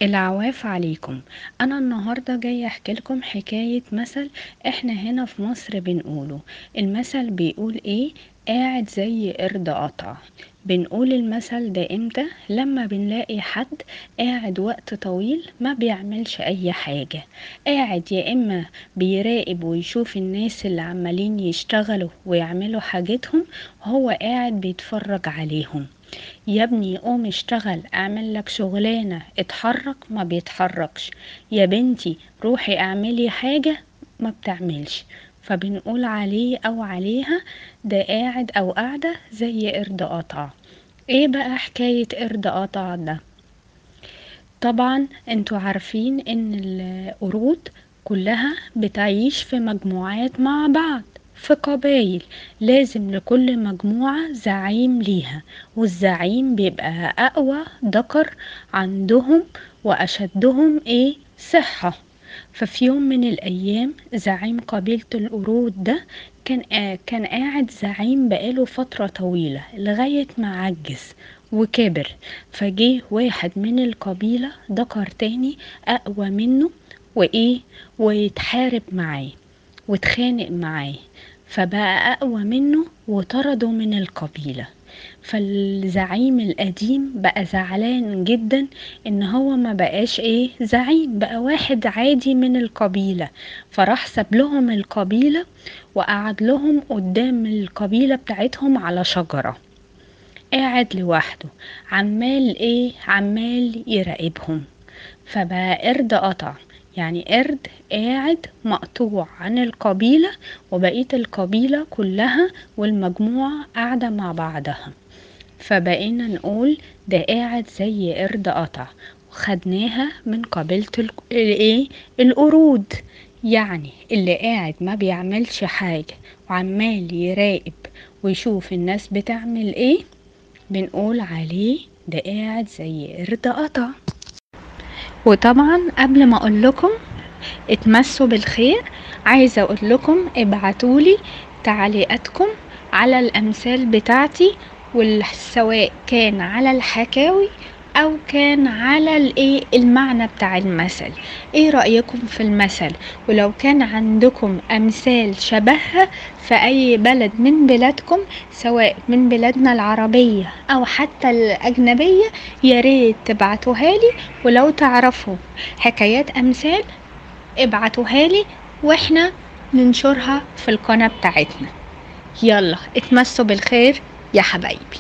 العواف عليكم. انا النهاردة جاي احكي لكم حكاية مثل احنا هنا في مصر بنقوله. المثل بيقول ايه؟ قاعد زي قرد قطع. بنقول المثل ده امتى؟ لما بنلاقي حد قاعد وقت طويل ما بيعملش اي حاجة، قاعد يا اما بيراقب ويشوف الناس اللي عمالين يشتغلوا ويعملوا حاجتهم، هو قاعد بيتفرج عليهم. يا ابني قوم اشتغل، اعمل لك شغلانة، اتحرك، ما بيتحركش. يا بنتي روحي اعملي حاجة، ما بتعملش. فبنقول عليه او عليها ده قاعد او قاعدة زي قرد قطع. ايه بقى حكاية قرد قطع ده؟ طبعا انتوا عارفين ان القرود كلها بتعيش في مجموعات مع بعض، في قبائل. لازم لكل مجموعة زعيم ليها، والزعيم بيبقى اقوى ذكر عندهم واشدهم صحة. ففي يوم من الايام زعيم قبيلة القرود ده كان قاعد زعيم بقاله فترة طويلة لغاية ما عجز وكبر. فجه واحد من القبيلة ذكر تاني اقوى منه ويتحارب معاه واتخانق معاه، فبقى اقوى منه وطرده من القبيلة. فالزعيم القديم بقى زعلان جدا ان هو ما بقاش زعيم، بقى واحد عادي من القبيلة. فراح ساب لهم القبيلة وقعد لهم قدام القبيلة بتاعتهم على شجرة، قاعد لوحده، عمال يراقبهم. فبقى قرد قطع، يعني قرد قاعد مقطوع عن القبيلة، وبقية القبيلة كلها والمجموعة قاعدة مع بعضها. فبقينا نقول ده قاعد زي قرد قطع، وخدناها من قبيلة القرود. يعني اللي قاعد ما بيعملش حاجة وعمال يراقب ويشوف الناس بتعمل بنقول عليه ده قاعد زي قرد قطع. وطبعا قبل ما اقول لكم اتمسوا بالخير، عايزة اقول لكم ابعتولي تعليقاتكم على الامثال بتاعتي، سواء كان على الحكاوي او كان على المعنى بتاع المثل. ايه رأيكم في المثل؟ ولو كان عندكم امثال شبهها في اي بلد من بلادكم، سواء من بلادنا العربية او حتى الاجنبية، ياريت تبعتوها لي. ولو تعرفوا حكايات امثال ابعتوها لي واحنا ننشرها في القناة بتاعتنا. يلا اتمسوا بالخير يا حبايبي.